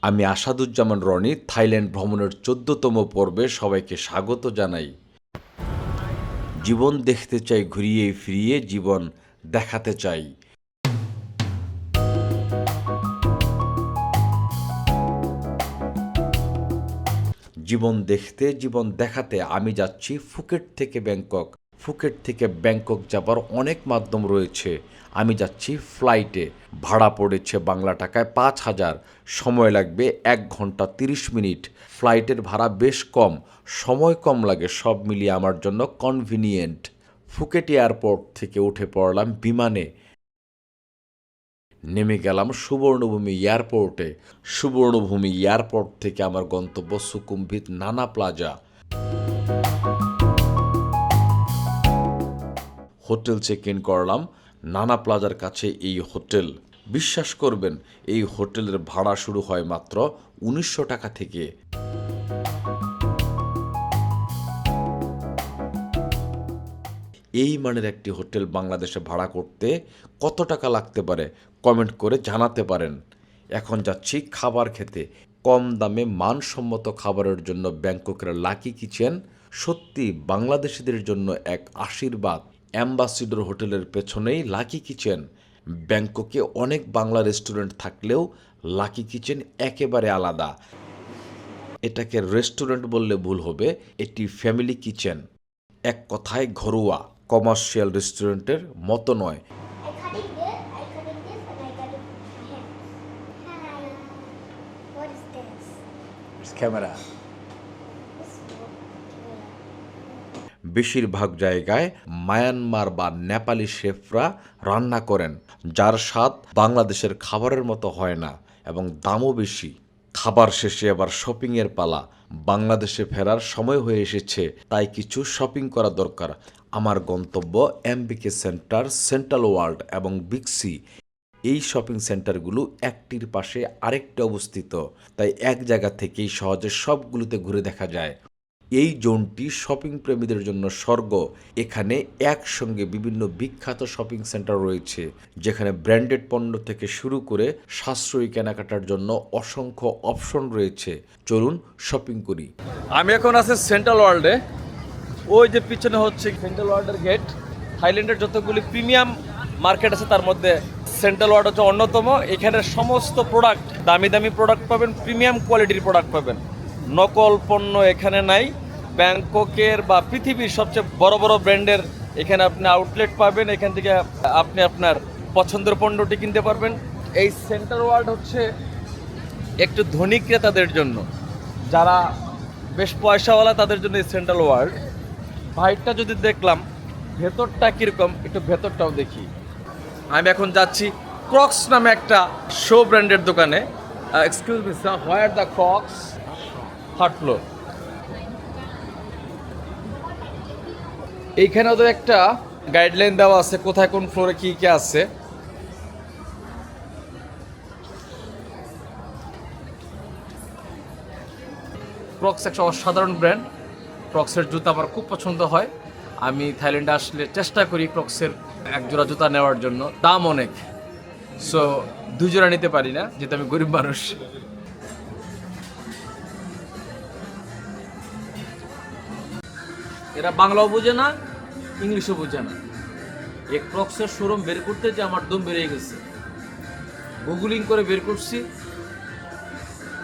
আমি আসাদুজ্জামান রনি, থাইল্যান্ড ভ্রমণের ১৪তম পর্বে সবাইকে স্বাগত জানাই। জীবন দেখতে চাই ঘুরিয়ে ফিরিয়ে, জীবন দেখাতে চাই। জীবন দেখতে, জীবন দেখাতে আমি যাচ্ছি ফুকেট থেকে ব্যাংকক। ফুকেট থেকে ব্যাংকক যাবার অনেক মাধ্যম রয়েছে। আমি যাচ্ছি ফ্লাইটে। ভাড়া পড়েছে বাংলা টাকায় ৫,০০০। সময় লাগবে ১ ঘন্টা ৩০ মিনিট। ফ্লাইটের ভাড়া বেশ কম, সময় কম লাগে, সব মিলিয়ে আমার জন্য কনভিনিয়েন্ট। ফুকেট এয়ারপোর্ট থেকে উঠে পড়লাম বিমানে। নেমে গেলাম সুবর্ণভূমি এয়ারপোর্টে। সুবর্ণভূমি এয়ারপোর্ট থেকে আমার গন্তব্য সুকুম্ভিত নানা প্লাজা। হোটেল চেক ইন করলাম নানা প্লাজার কাছে এই হোটেল। বিশ্বাস করবেন, এই হোটেলের ভাড়া শুরু হয় মাত্র ১৯০০ টাকা থেকে। এই মানের একটি হোটেল বাংলাদেশে ভাড়া করতে কত টাকা লাগতে পারে কমেন্ট করে জানাতে পারেন। এখন যাচ্ছি খাবার খেতে। কম দামে মানসম্মত খাবারের জন্য ব্যাংককের লাকি কিচেন সত্যি বাংলাদেশিদের জন্য এক আশীর্বাদ। অ্যাম্বাসিডর হোটেলের পেছনেই লাকি কিচেন। ব্যাংককে অনেক বাংলা রেস্টুরেন্ট থাকলেও লাকি কিচেন একেবারে আলাদা। এটাকে রেস্টুরেন্ট বললে ভুল হবে, এটি ফ্যামিলি কিচেন। এক কথায় ঘরোয়া, কমার্শিয়াল রেস্টুরেন্টের মতো নয়। I cut it this, I cut it this, and I cut it my hand. Hi. What is this? Camera This is বেশিরভাগ জায়গায় মায়ানমার বা নেপালি শেফরা রান্না করেন, যার স্বাদ বাংলাদেশের খাবারের মতো হয় না এবং দামও বেশি। খাবার শেষে আবার শপিংয়ের পালা। বাংলাদেশে ফেরার সময় হয়ে এসেছে, তাই কিছু শপিং করা দরকার। আমার গন্তব্য এমবিকে সেন্টার, সেন্ট্রাল ওয়ার্ল্ড এবং বিগ সি। এই শপিং সেন্টারগুলো একটির পাশে আরেকটি অবস্থিত, তাই এক জায়গা থেকেই সহজে সবগুলোতে ঘুরে দেখা যায়। এই জোনটি শপিং প্রেমীদের জন্য স্বর্গ। এখানে একসঙ্গে বিভিন্ন বিখ্যাত শপিং সেন্টার রয়েছে, যেখানে ব্র্যান্ডেড পণ্য থেকে শুরু করে সাশ্রয়ী কেনাকাটার জন্য অসংখ্য অপশন রয়েছে। চলুন শপিং করি। আমি এখন আছি সেন্ট্রাল ওয়ার্ল্ডে। ওই যে পিছনে হচ্ছে সেন্ট্রাল ওয়ার্ল্ডের গেট। থাইল্যান্ডের যতগুলি প্রিমিয়াম মার্কেট আছে তার মধ্যে সেন্ট্রাল ওয়ার্ল্ড হচ্ছে অন্যতম। এখানে সমস্ত প্রোডাক্ট, দামি দামি প্রোডাক্ট পাবেন, প্রিমিয়াম কোয়ালিটির প্রোডাক্ট পাবেন। নকল পণ্য এখানে নাই। ব্যাংককের বা পৃথিবীর সবচেয়ে বড় বড় ব্র্যান্ডের এখানে আপনি আউটলেট পাবেন। এখান থেকে আপনি আপনার পছন্দের পণ্যটি কিনতে পারবেন। এই সেন্ট্রাল ওয়ার্ল্ড হচ্ছে একটু ধনী ক্রেতাদের জন্য, যারা বেশ পয়সাওয়ালা তাদের জন্য এই সেন্ট্রাল ওয়ার্ল্ড। বাইরটা যদি দেখলাম, ভেতরটা কীরকম একটু ভেতরটাও দেখি। আমি এখন যাচ্ছি ক্রক্স নামে একটা শো ব্র্যান্ডের দোকানে। Excuse me sir, where the crooks? Third floor. এইখানে ওদের একটা গাইডলাইন দেওয়া আছে কোথায় কোন ফ্লোরে কী কী আছে। ক্রক্স একটা অসাধারণ ব্র্যান্ড। ক্রক্সের জুতা আমার খুব পছন্দ হয়। আমি থাইল্যান্ডে আসলে চেষ্টা করি ক্রক্সের এক জোড়া জুতা নেওয়ার জন্য। দাম অনেক, সো 2 জোড়া নিতে পারি না, যেহেতু আমি গরিব মানুষ। এরা বাংলাও বোঝে না, ইংলিশও বোঝে না। এই ক্রক্সের শোরুম বের করতে যে আমার দম বেরিয়ে গেছে। গুগলিং করে বের করছি,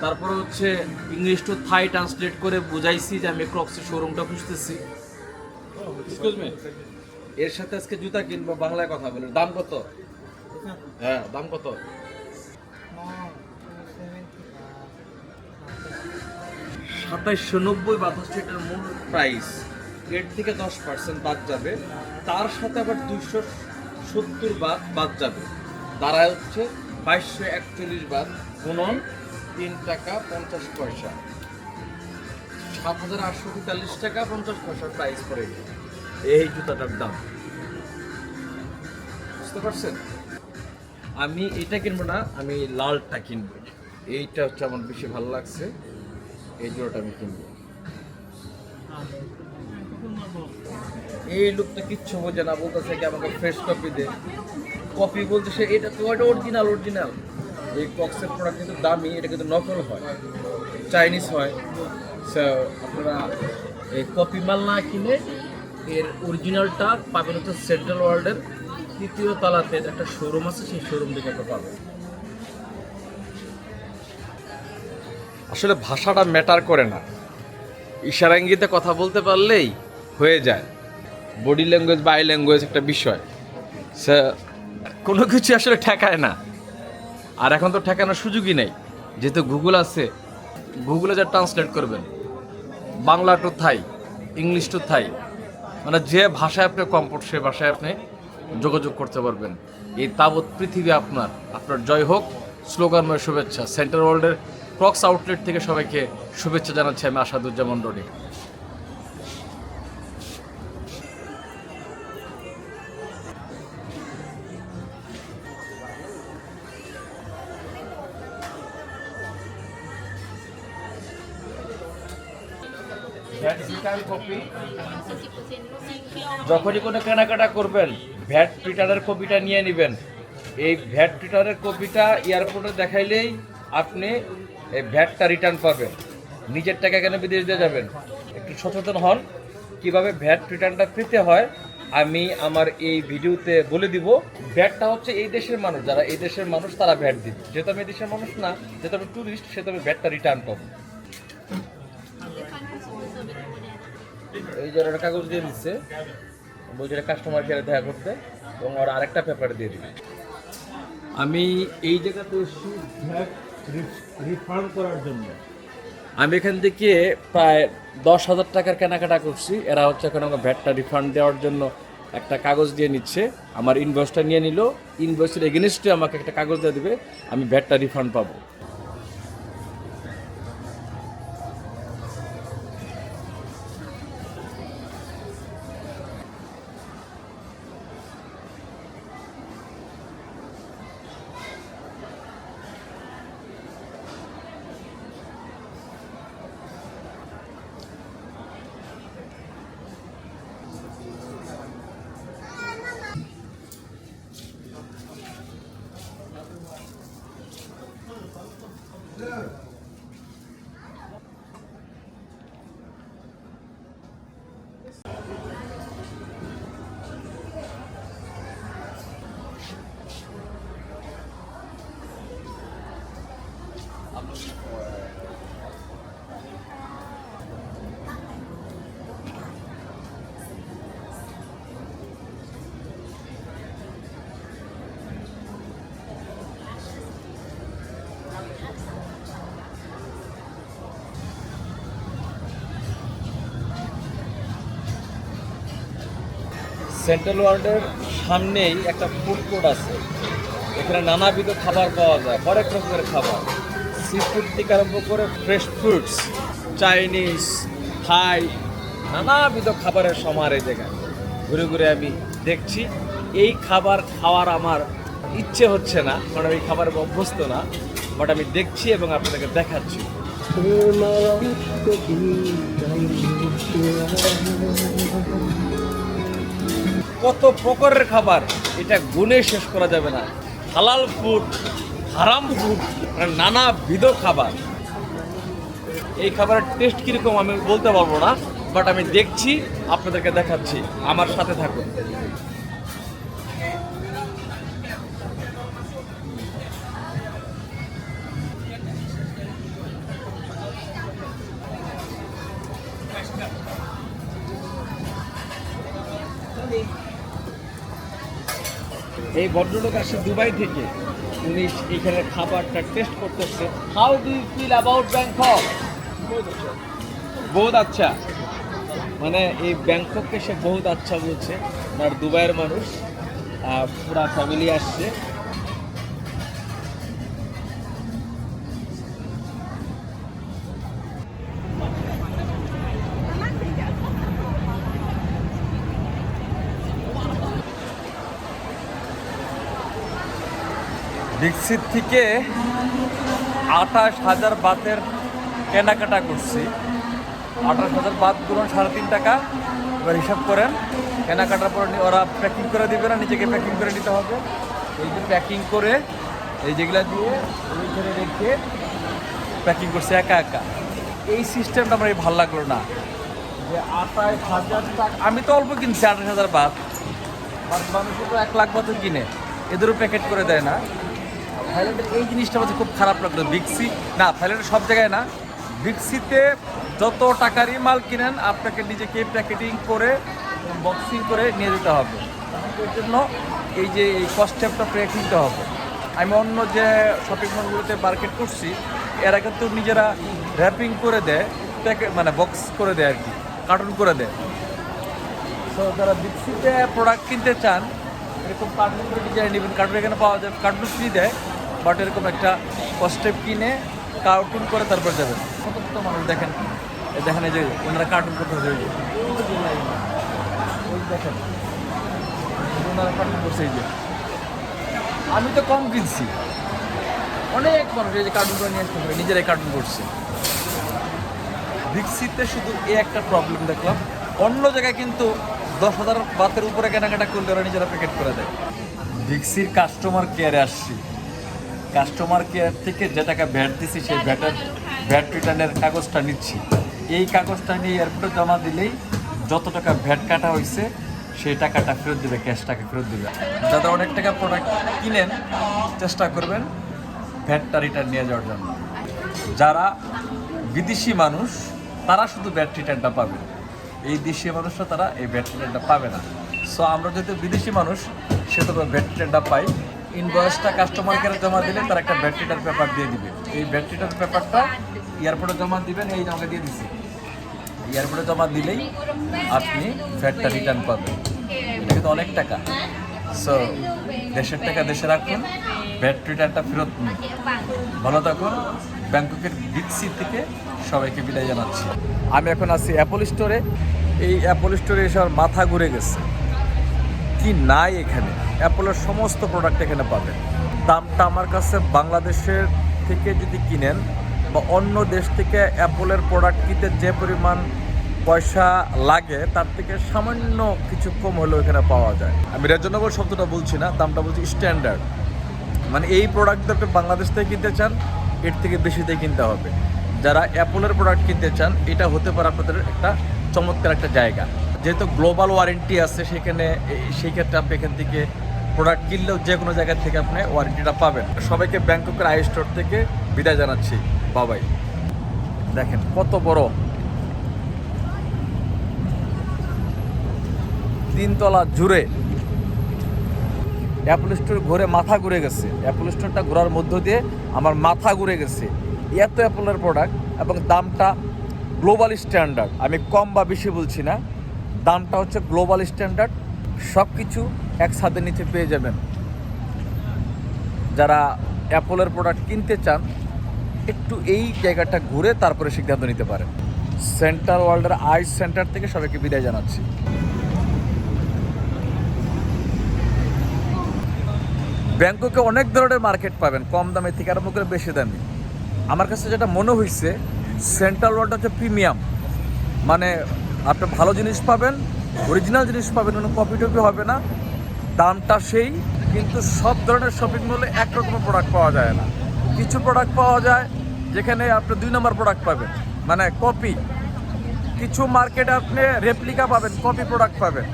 তারপরে হচ্ছে ইংলিশ টু থাই ট্রান্সলেট করে বুঝাইছি যে আমি ক্রক্সের শোরুমটা খুঁজতেছি। এক্সকিউজ মি, এর সাথে আজকে জুতা কিনবো, বাংলায় কথা বলেন। দাম কত? হ্যাঁ, দাম কত? ২৭৯০ বাদ হচ্ছে এটার মূল প্রাইস। এর থেকে 10% বাদ যাবে, তার সাথে আবার ২৭০ বাদ যাবে, দাঁড়ায় হচ্ছে ২২৪১ বাদ গুণন 3 টাকা 50 পয়সা, ৭৮৪৩ টাকা 50 পয়সার প্রাইস পড়ে এই জুতাটার দাম। বুঝতে পারছেন? আমি এটা কিনবো না, আমি লালটা কিনবো। এইটা হচ্ছে আমার বেশি ভালো লাগছে, এই জোড়াটা আমি কিনবো। এই লোকটা কিচ্ছু বোঝে না, বলতেছে কি আমাকে ফ্রেশ কপি দে। কপি বলতেছে এটা তো অরিজিনাল। এই কক্সের প্রোডাক্ট কিন্তু দামি, এটা কিন্তু নকল হয়, চাইনিজ হয়। সো আপনারা এই কপি মাল না কিনে এর অরিজিনালটা পাবেন হচ্ছে সেন্ট্রাল ওয়ার্ল্ডের 3য় তলাতে একটা শোরুম আছে, সেই শোরুম থেকে আপনারা পাবেন। আসলে ভাষাটা ম্যাটার করে না, ইশারা ইঙ্গিতে কথা বলতে পারলেই হয়ে যায়। বডি ল্যাঙ্গুয়েজ বা আই ল্যাঙ্গুয়েজ একটা বিষয়, সে কোনো কিছু আসলে ঠেকায় না। আর এখন তো ঠেকানোর সুযোগই নেই, যেহেতু গুগল আছে, গুগলে যা ট্রান্সলেট করবেন Bangla to Thai, English to Thai, মানে যে ভাষায় আপনি কমফোর্ট সে ভাষায় আপনি যোগাযোগ করতে পারবেন। এই তাবৎ পৃথিবী আপনার, আপনার জয় হোক স্লোগানময় শুভেচ্ছা। সেন্ট্রাল ওয়ার্ল্ডের ক্রক্স আউটলেট থেকে সবাইকে শুভেচ্ছা জানাচ্ছি আমি আসাদুজ্জামান রনি। যখনই কোনো কেনাকাটা করবেন ভ্যাট রিটার্নের কপিটা নিয়ে নেবেন। এই ভ্যাট রিটার্নের কপিটা এয়ারপোর্টে দেখাইলেই আপনি এই ভ্যাটটা রিটার্ন পাবেন। নিজের টাকা কেন বিদেশ দিয়ে যাবেন? একটু সচেতন হন, কিভাবে ভ্যাট রিটার্নটা পেতে হয় আমি আমার এই ভিডিওতে বলে দিব। ভ্যাটটা হচ্ছে এই দেশের মানুষ, যারা এই দেশের মানুষ তারা ভ্যাট দিবে। যেহেতু আমি এই দেশের মানুষ না, যেহেতু আমি ট্যুরিস্ট, সেহেতু আমি ভ্যাটটা রিটার্ন পাবো। এই যে একটা কাগজ দিয়ে দিচ্ছে, বলছে কাস্টমার কেয়ারে দেখা করতে, এবং ওর আরেকটা পেপার দিয়ে দিবে। আমি এই জায়গাতে এসেছি ভ্যাট রিফান্ড করার জন্য। আমি এখান থেকে প্রায় 10,000 টাকার কেনাকাটা করছি। এরা হচ্ছে এখন আমাকে ভ্যাটটা রিফান্ড দেওয়ার জন্য একটা কাগজ দিয়ে নিচ্ছে। আমার ইনভয়েসটা নিয়ে নিল, ইনভয়েসের এগেনস্টে আমাকে একটা কাগজ দিয়ে দেবে, আমি ভ্যাটটা রিফান্ড পাবো। সেন্ট্রাল ওয়ার্ল্ডের সামনেই একটা ফুড কোর্ট আছে, এখানে নানাবিধ খাবার পাওয়া যায়, হরেক রকমের খাবার, সি ফুড থেকে আরম্ভ করে ফ্রেশ ফ্রুটস, চাইনিজ, থাই, নানাবিধ খাবারের সমার এই জায়গায়। ঘুরে ঘুরে আমি দেখছি, এই খাবার খাওয়ার আমার ইচ্ছে হচ্ছে না, কারণ এই খাবারে অভ্যস্ত না, বাট আমি দেখছি এবং আপনাদেরকে দেখাচ্ছি। কত প্রকারের খাবার, এটা গুণে শেষ করা যাবে না। হালাল ফুড, হারাম ফুড, মানে নানাবিধ খাবার। এই খাবারের টেস্ট কীরকম আমি বলতে পারবো না, বাট আমি দেখছি, আপনাদেরকে দেখাচ্ছি, আমার সাথে থাকুন। এই ভদ্রলোক আসে দুবাই থেকে, উনি এখানে খাবারটা টেস্ট করতেছে। How do you feel about Bangkok? বহুত আচ্ছা, মানে এই ব্যাংকককে সে বহুত আচ্ছা বলছে। আর দুবাইয়ের মানুষ, পুরা ফ্যামিলি আসছে। দীক্ষিত থেকে 28,000 বাতের কেনাকাটা করছি। 28,000 বাত ধরুন 3.5 টাকা। এবার হিসাব করেন, কেনাকাটার পর ওরা প্যাকিং করে দিবে না, নিজেকে প্যাকিং করে নিতে হবে। এই যে প্যাকিং করে এই যেগুলা দিয়ে ওইখানে রেখে প্যাকিং করছে একা একা। এই সিস্টেমটা আমার ভালো লাগলো না, যে 28,000 টাকা। আমি তো অল্প কিনছি 28,000 বাদ, মানুষও তো 1 লাখ বাদ কিনে, এদেরও প্যাকেট করে দেয় না। থাইল্যান্ডের এই জিনিসটা আমাদের খুব খারাপ লাগলো। বিগসি না, থাইল্যান্ডের সব জায়গায় না, বিগসিতে যত টাকারই মাল কিনেন আপনাকে নিজেকে প্যাকেটিং করে বক্সিং করে নিয়ে যেতে হবে। এর জন্য এই যে এই কস্টেপটা প্রে কিনতে হবে। আমি অন্য যে শপিং মলগুলোতে মার্কেট করছি এরা কিন্তু নিজেরা র্যাপিং করে দেয়, প্যাকেট মানে বক্স করে দেয় আর কি, কার্টুন করে দেয়। তো যারা বিক্সিতে প্রোডাক্ট কিনতে চান এরকম কার্টুন করে ডিজাইন নেবেন। কার্টুন এখানে পাওয়া যায়, কার্টুন ফ্রি দেয়, বাট এরকম একটা কস্টেপ কিনে কার্টুন করে তারপর যাবেন। ছোটো ছোটো মানুষ দেখেন, দেখেন এই যে ওনারা কার্টুন করতে হয়ে যায়, দেখেন ওনারা কার্টুন করছে। এই যে আমি তো কম কিনছি, অনেক মানুষ এই যে কার্টুন করে নিয়ে আসতে পারে, নিজেরাই কার্টুন করছে। বিক্সিতে শুধু এই একটা প্রবলেম দেখলাম, অন্য জায়গায় কিন্তু 10,000 বাতের উপরে কেনাকাটা করলে ওরা নিজেরা প্যাকেট করে দেয়। বিক্সির কাস্টমার কেয়ারে আসছি, কাস্টমার কেয়ার থেকে যে টাকা ভ্যাট দিচ্ছি সেই ভ্যাট রিটার্নের কাগজটা নিচ্ছি। এই কাগজটা নিয়ে এয়ারপোর্টে জমা দিলেই যত টাকা ভ্যাট কাটা হয়েছে সেই টাকাটা ফেরত দেবে, ক্যাশ টাকা ফেরত দেবে। যারা অনেক টাকা প্রোডাক্ট কিনেন চেষ্টা করবেন ভ্যাটটা রিটার্ন নিয়ে যাওয়ার জন্য। যারা বিদেশি মানুষ তারা শুধু ভ্যাট রিটার্নটা পাবে, এই দেশীয় মানুষরা তারা এই ভ্যাট রিটার্নটা পাবে না। সো আমরা যেহেতু বিদেশি মানুষ সেহেতু ভ্যাট রিটার্নটা পাই। ইনভয়েসটা কাস্টমার কেয়ারে জমা দিলে তারা একটা ভ্যাট রিটার্ন পেপার দিয়ে দিবে। এই ভ্যাট রিটার্ন পেপারটা এয়ারপোর্টে জমা দিবেন, এই আমাকে দিয়ে দিচ্ছি। এয়ারপোর্টে জমা দিলেই আপনি ভ্যাটটা রিটার্ন পাবেন। এটা কিন্তু অনেক টাকা। সো দেশের টাকা দেশে রাখুন, ভ্যাট রিটার্নটা ফেরত নিন। ভালো থাকুন। ব্যাংককের বিগসি থেকে সবাইকে বিদায় জানাচ্ছি। আমি এখন আছি অ্যাপল স্টোরে। এই অ্যাপল স্টোরে এসে আমার মাথা ঘুরে গেছে, কি নাই এখানে। অ্যাপলের সমস্ত প্রোডাক্ট এখানে পাবেন। দামটা আমার কাছে বাংলাদেশের থেকে যদি কিনেন বা অন্য দেশ থেকে অ্যাপলের প্রোডাক্ট কিনতে যে পরিমাণ পয়সা লাগে তার থেকে সামান্য কিছু কম হলেও এখানে পাওয়া যায়। আমি রিজনেবল শব্দটা বলছি না, দামটা বলছি স্ট্যান্ডার্ড। মানে এই প্রোডাক্ট আপনি বাংলাদেশ থেকে কিনতে চান এর থেকে বেশি দিয়ে কিনতে হবে। যারা অ্যাপলের প্রোডাক্ট কিনতে চান এটা হতে পারে আপনাদের একটা চমৎকার একটা জায়গা। যেহেতু গ্লোবাল ওয়ারেন্টি আছে সেখানে, সেই ক্ষেত্রে আপনি এখান থেকে প্রোডাক্ট কিনলেও যে কোনো জায়গা থেকে আপনি ওয়ারেন্টিটা পাবেন। সবাইকে ব্যাংককের আই স্টোর থেকে বিদায় জানাচ্ছি, বাবাই। দেখেন কত বড় 3 তলা জুড়ে অ্যাপল স্টোর ঘুরে মাথা ঘুরে গেছে। অ্যাপল স্টোরটা ঘোরার মধ্য দিয়ে আমার মাথা ঘুরে গেছে। এত অ্যাপলের প্রোডাক্ট এবং দামটা গ্লোবাল স্ট্যান্ডার্ড। আমি কম বা বেশি বলছি না, দামটা হচ্ছে গ্লোবাল স্ট্যান্ডার্ড। সব কিছু এক ছাদের নিচে পেয়ে যাবেন। যারা অ্যাপলের প্রোডাক্ট কিনতে চান একটু এই জায়গাটা ঘুরে তারপরে সিদ্ধান্ত নিতে পারেন। সেন্ট্রাল ওয়ার্ল্ডের আইস সেন্টার থেকে সবাইকে বিদায় জানাচ্ছি। ব্যাংককে অনেক ধরনের মার্কেট পাবেন, কম দামে থেকে আরম্ভ করে বেশি দামি। আমার কাছে যেটা মনে হয়েছে সেন্ট্রাল ওয়ার্ল্ড হচ্ছে প্রিমিয়াম, মানে আপনি ভালো জিনিস পাবেন, অরিজিনাল জিনিস পাবেন, কোনো কপি টপি হবে না, দামটা সেই। কিন্তু সব ধরনের শপিং মলে একরকমের প্রোডাক্ট পাওয়া যায় না। কিছু প্রোডাক্ট পাওয়া যায় যেখানে আপনি 2 নম্বর প্রোডাক্ট পাবেন, মানে কপি। কিছু মার্কেটে আপনি রেপ্লিকা পাবেন, কপি প্রোডাক্ট পাবেন।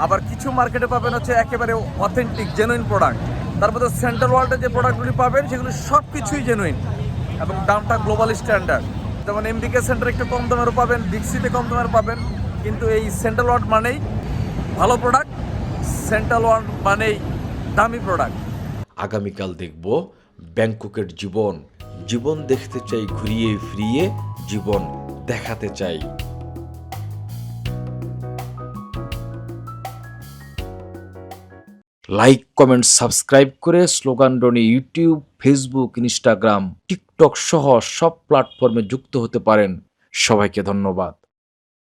আবার কিছু মার্কেটে পাবেন হচ্ছে একেবারে অথেন্টিক জেনুইন প্রোডাক্ট। তারপরে সেন্ট্রাল ওয়ার্ল্ডে যে প্রোডাক্টগুলি পাবেন সেগুলো সব কিছুই জেনুইন এবং দামটা গ্লোবাল স্ট্যান্ডার্ড। যেমন এমবিকে সেন্টার একটু কম দামেরও পাবেন, বিগসিতে কম দামের পাবেন, কিন্তু এই সেন্ট্রাল ওয়ার্ল্ড মানেই ভালো প্রোডাক্ট, সেন্ট্রাল ওয়ার্ল্ড মানেই দামি প্রোডাক্ট। আগামীকাল দেখব ব্যাংককের জীবন। জীবন দেখতে চাই ঘুরিয়ে ফিরিয়ে, জীবন দেখাতে চাই। লাইক, কমেন্ট, সাবস্ক্রাইব করে slogan Roni YouTube, Facebook, Instagram, TikTok সহ সব প্ল্যাটফর্মে যুক্ত হতে পারেন। সবাইকে ধন্যবাদ।